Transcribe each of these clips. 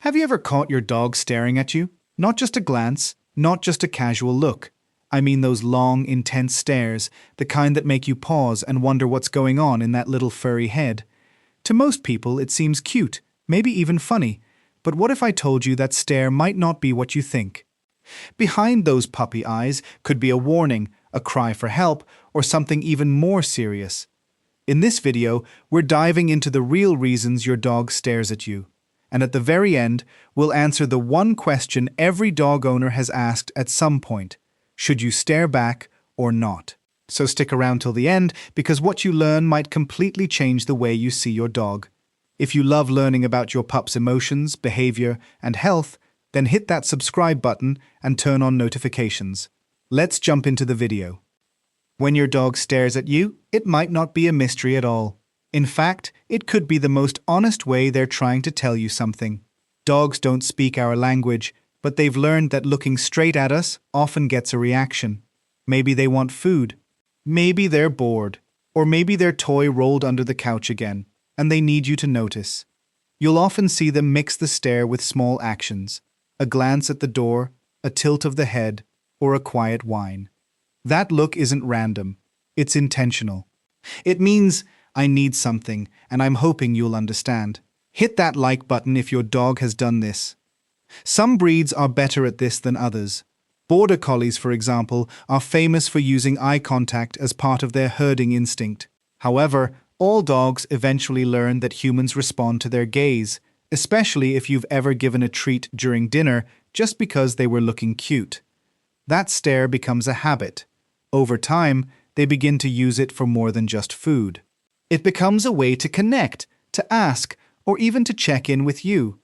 Have you ever caught your dog staring at you? Not just a glance, not just a casual look. I mean those long, intense stares, the kind that make you pause and wonder what's going on in that little furry head. To most people, it seems cute, maybe even funny. But what if I told you that stare might not be what you think? Behind those puppy eyes could be a warning, a cry for help, or something even more serious. In this video, we're diving into the real reasons your dog stares at you. And at the very end, we'll answer the one question every dog owner has asked at some point. Should you stare back or not? So stick around till the end, because what you learn might completely change the way you see your dog. If you love learning about your pup's emotions, behavior, and health, then hit that subscribe button and turn on notifications. Let's jump into the video. When your dog stares at you, it might not be a mystery at all. In fact, it could be the most honest way they're trying to tell you something. Dogs don't speak our language, but they've learned that looking straight at us often gets a reaction. Maybe they want food. Maybe they're bored. Or maybe their toy rolled under the couch again, and they need you to notice. You'll often see them mix the stare with small actions. A glance at the door, a tilt of the head, or a quiet whine. That look isn't random. It's intentional. It means, I need something, and I'm hoping you'll understand. Hit that like button if your dog has done this. Some breeds are better at this than others. Border Collies, for example, are famous for using eye contact as part of their herding instinct. However, all dogs eventually learn that humans respond to their gaze, especially if you've ever given a treat during dinner just because they were looking cute. That stare becomes a habit. Over time, they begin to use it for more than just food. It becomes a way to connect, to ask, or even to check in with you.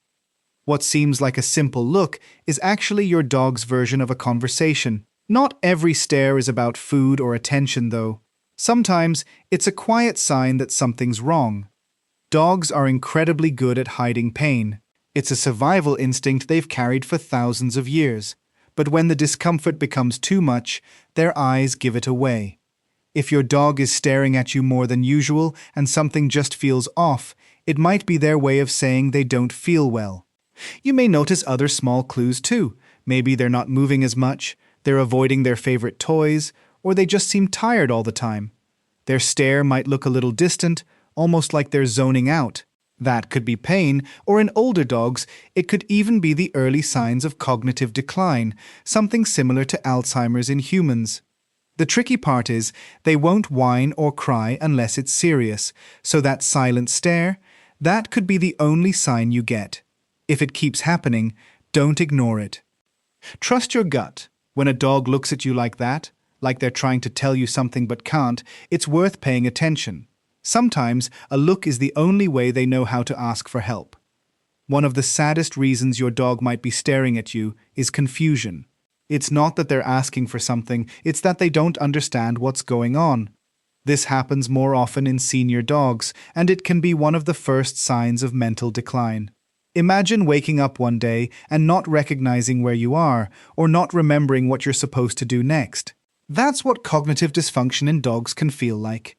What seems like a simple look is actually your dog's version of a conversation. Not every stare is about food or attention, though. Sometimes it's a quiet sign that something's wrong. Dogs are incredibly good at hiding pain. It's a survival instinct they've carried for thousands of years. But when the discomfort becomes too much, their eyes give it away. If your dog is staring at you more than usual and something just feels off, it might be their way of saying they don't feel well. You may notice other small clues too. Maybe they're not moving as much, they're avoiding their favorite toys, or they just seem tired all the time. Their stare might look a little distant, almost like they're zoning out. That could be pain, or in older dogs, it could even be the early signs of cognitive decline, something similar to Alzheimer's in humans. The tricky part is, they won't whine or cry unless it's serious, so that silent stare, that could be the only sign you get. If it keeps happening, don't ignore it. Trust your gut. When a dog looks at you like that, like they're trying to tell you something but can't, it's worth paying attention. Sometimes, a look is the only way they know how to ask for help. One of the saddest reasons your dog might be staring at you is confusion. It's not that they're asking for something, it's that they don't understand what's going on. This happens more often in senior dogs, and it can be one of the first signs of mental decline. Imagine waking up one day and not recognizing where you are, or not remembering what you're supposed to do next. That's what cognitive dysfunction in dogs can feel like.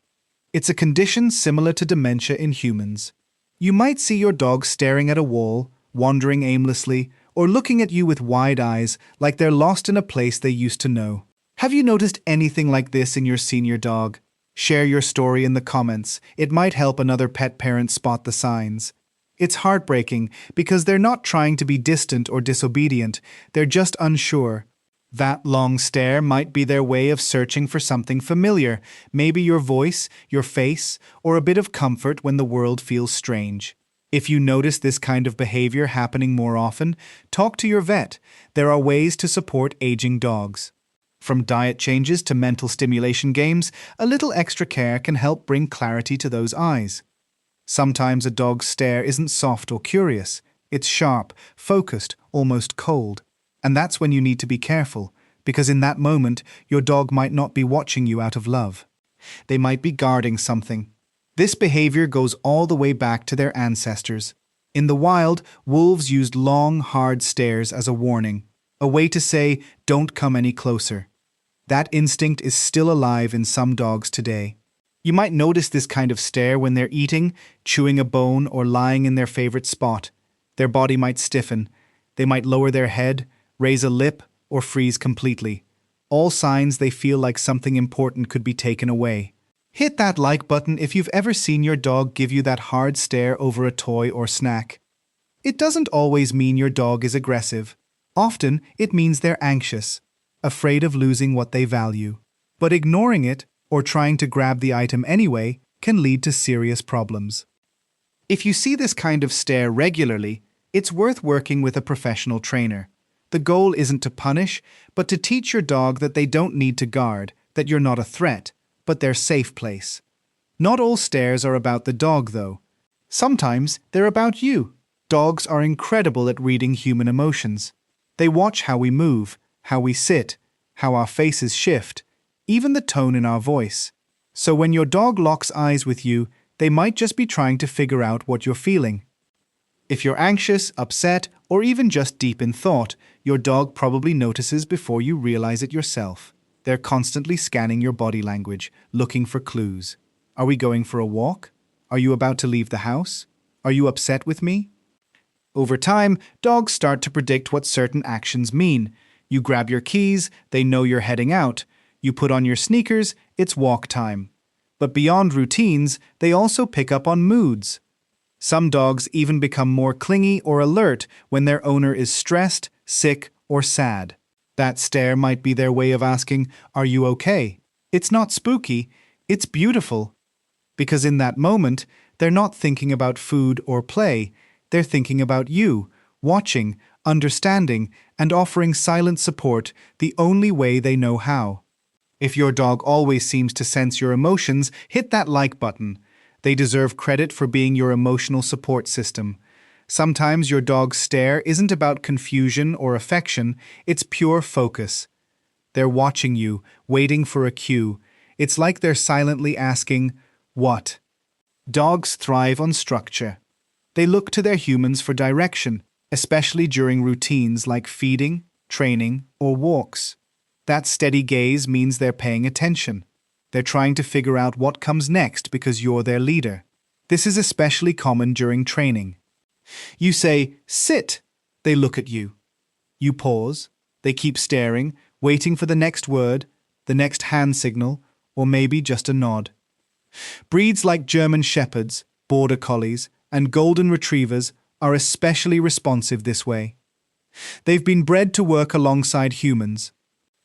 It's a condition similar to dementia in humans. You might see your dog staring at a wall, wandering aimlessly, or looking at you with wide eyes like they're lost in a place they used to know. Have you noticed anything like this in your senior dog? Share your story in the comments. It might help another pet parent spot the signs. It's heartbreaking because they're not trying to be distant or disobedient, they're just unsure. That long stare might be their way of searching for something familiar, maybe your voice, your face, or a bit of comfort when the world feels strange. If you notice this kind of behavior happening more often, talk to your vet. There are ways to support aging dogs. From diet changes to mental stimulation games, a little extra care can help bring clarity to those eyes. Sometimes a dog's stare isn't soft or curious. It's sharp, focused, almost cold. And that's when you need to be careful, because in that moment, your dog might not be watching you out of love. They might be guarding something. This behavior goes all the way back to their ancestors. In the wild, wolves used long, hard stares as a warning, a way to say, don't come any closer. That instinct is still alive in some dogs today. You might notice this kind of stare when they're eating, chewing a bone, or lying in their favorite spot. Their body might stiffen. They might lower their head, raise a lip, or freeze completely. All signs they feel like something important could be taken away. Hit that like button if you've ever seen your dog give you that hard stare over a toy or snack. It doesn't always mean your dog is aggressive. Often, it means they're anxious, afraid of losing what they value. But ignoring it, or trying to grab the item anyway, can lead to serious problems. If you see this kind of stare regularly, it's worth working with a professional trainer. The goal isn't to punish, but to teach your dog that they don't need to guard, that you're not a threat, but their safe place. Not all stares are about the dog, though. Sometimes they're about you. Dogs are incredible at reading human emotions. They watch how we move, how we sit, how our faces shift, even the tone in our voice. So when your dog locks eyes with you, they might just be trying to figure out what you're feeling. If you're anxious, upset, or even just deep in thought, your dog probably notices before you realize it yourself. They're constantly scanning your body language, looking for clues. Are we going for a walk? Are you about to leave the house? Are you upset with me? Over time, dogs start to predict what certain actions mean. You grab your keys, they know you're heading out. You put on your sneakers, it's walk time. But beyond routines, they also pick up on moods. Some dogs even become more clingy or alert when their owner is stressed, sick, or sad. That stare might be their way of asking, "Are you okay?" It's not spooky, it's beautiful. Because in that moment, they're not thinking about food or play, they're thinking about you, watching, understanding, and offering silent support the only way they know how. If your dog always seems to sense your emotions, hit that like button. They deserve credit for being your emotional support system. Sometimes your dog's stare isn't about confusion or affection, it's pure focus. They're watching you, waiting for a cue. It's like they're silently asking, "What?" Dogs thrive on structure. They look to their humans for direction, especially during routines like feeding, training, or walks. That steady gaze means they're paying attention. They're trying to figure out what comes next because you're their leader. This is especially common during training. You say, "Sit." They look at you. You pause. They keep staring, waiting for the next word, the next hand signal, or maybe just a nod. Breeds like German Shepherds, Border Collies, and Golden Retrievers are especially responsive this way. They've been bred to work alongside humans.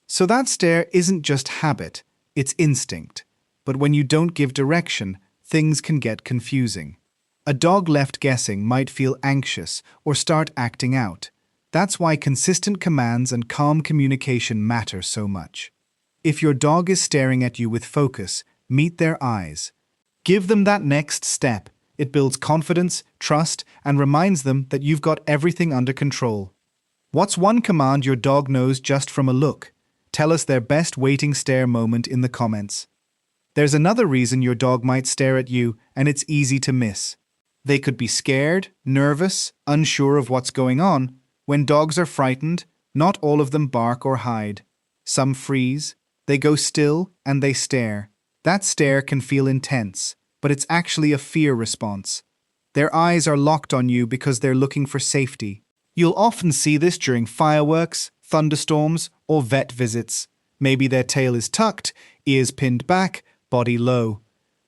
So that stare isn't just habit, it's instinct. But when you don't give direction, things can get confusing. A dog left guessing might feel anxious or start acting out. That's why consistent commands and calm communication matter so much. If your dog is staring at you with focus, meet their eyes. Give them that next step. It builds confidence, trust, and reminds them that you've got everything under control. What's one command your dog knows just from a look? Tell us their best waiting stare moment in the comments. There's another reason your dog might stare at you, and it's easy to miss. They could be scared, nervous, unsure of what's going on. When dogs are frightened, not all of them bark or hide. Some freeze, they go still, and they stare. That stare can feel intense, but it's actually a fear response. Their eyes are locked on you because they're looking for safety. You'll often see this during fireworks, thunderstorms, or vet visits. Maybe their tail is tucked, ears pinned back, body low.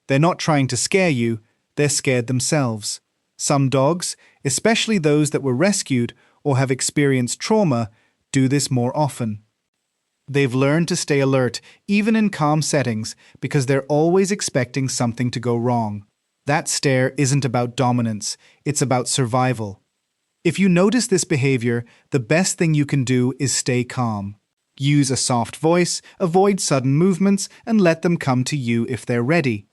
They're not trying to scare you, they're scared themselves. Some dogs, especially those that were rescued or have experienced trauma, do this more often. They've learned to stay alert, even in calm settings, because they're always expecting something to go wrong. That stare isn't about dominance, it's about survival. If you notice this behavior, the best thing you can do is stay calm. Use a soft voice, avoid sudden movements, and let them come to you if they're ready.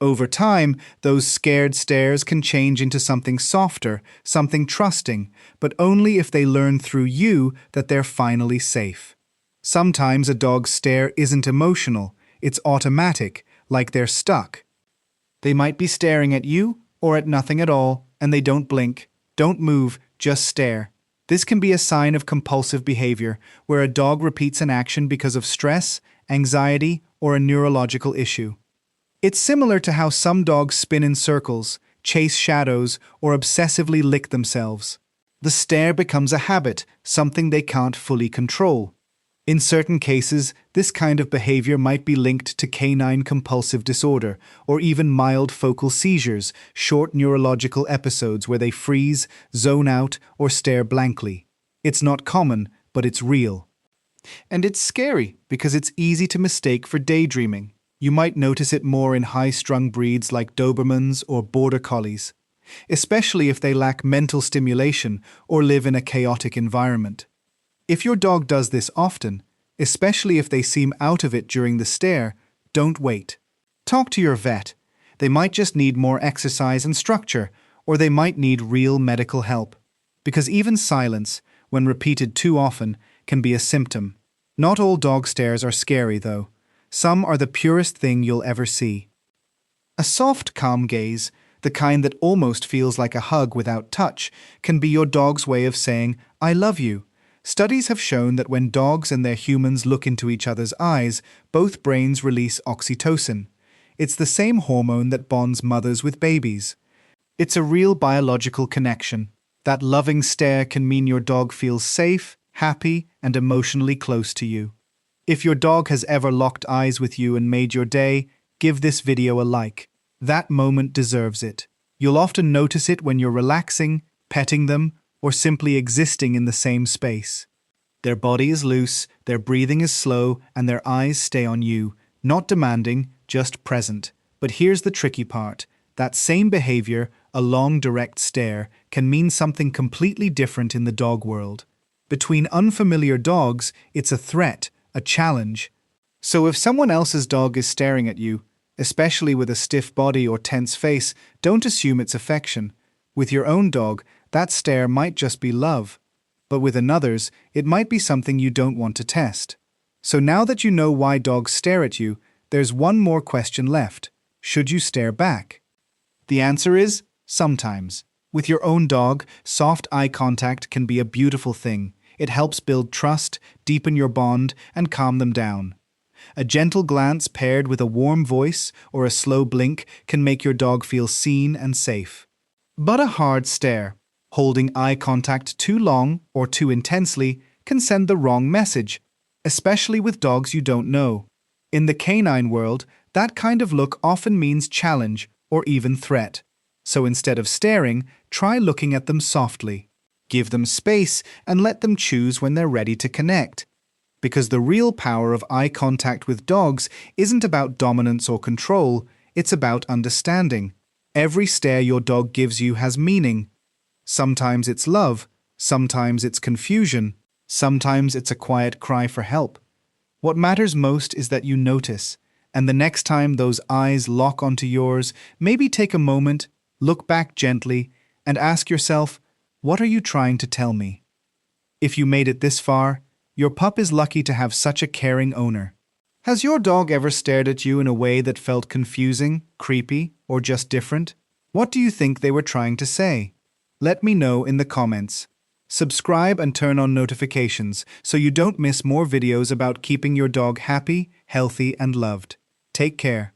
Over time, those scared stares can change into something softer, something trusting, but only if they learn through you that they're finally safe. Sometimes a dog's stare isn't emotional, it's automatic, like they're stuck. They might be staring at you or at nothing at all, and they don't blink. Don't move, just stare. This can be a sign of compulsive behavior, where a dog repeats an action because of stress, anxiety, or a neurological issue. It's similar to how some dogs spin in circles, chase shadows, or obsessively lick themselves. The stare becomes a habit, something they can't fully control. In certain cases, this kind of behavior might be linked to canine compulsive disorder, or even mild focal seizures, short neurological episodes where they freeze, zone out, or stare blankly. It's not common, but it's real. And it's scary because it's easy to mistake for daydreaming. You might notice it more in high-strung breeds like Dobermans or Border Collies, especially if they lack mental stimulation or live in a chaotic environment. If your dog does this often, especially if they seem out of it during the stare, don't wait. Talk to your vet. They might just need more exercise and structure, or they might need real medical help. Because even silence, when repeated too often, can be a symptom. Not all dog stares are scary, though. Some are the purest thing you'll ever see. A soft, calm gaze, the kind that almost feels like a hug without touch, can be your dog's way of saying, "I love you." Studies have shown that when dogs and their humans look into each other's eyes, both brains release oxytocin. It's the same hormone that bonds mothers with babies. It's a real biological connection. That loving stare can mean your dog feels safe, happy, and emotionally close to you. If your dog has ever locked eyes with you and made your day, give this video a like. That moment deserves it. You'll often notice it when you're relaxing, petting them, or simply existing in the same space. Their body is loose, their breathing is slow, and their eyes stay on you, not demanding, just present. But here's the tricky part. That same behavior, a long direct stare, can mean something completely different in the dog world. Between unfamiliar dogs, it's a threat, a challenge. So if someone else's dog is staring at you, especially with a stiff body or tense face, don't assume it's affection. With your own dog, that stare might just be love. But with another's, it might be something you don't want to test. So now that you know why dogs stare at you, there's one more question left. Should you stare back? The answer is, sometimes. With your own dog, soft eye contact can be a beautiful thing. It helps build trust, deepen your bond, and calm them down. A gentle glance paired with a warm voice or a slow blink can make your dog feel seen and safe. But a hard stare, holding eye contact too long or too intensely, can send the wrong message, especially with dogs you don't know. In the canine world, that kind of look often means challenge or even threat. So instead of staring, try looking at them softly. Give them space and let them choose when they're ready to connect. Because the real power of eye contact with dogs isn't about dominance or control, it's about understanding. Every stare your dog gives you has meaning. Sometimes it's love, sometimes it's confusion, sometimes it's a quiet cry for help. What matters most is that you notice, and the next time those eyes lock onto yours, maybe take a moment, look back gently, and ask yourself, what are you trying to tell me? If you made it this far, your pup is lucky to have such a caring owner. Has your dog ever stared at you in a way that felt confusing, creepy, or just different? What do you think they were trying to say? Let me know in the comments. Subscribe and turn on notifications so you don't miss more videos about keeping your dog happy, healthy, and loved. Take care.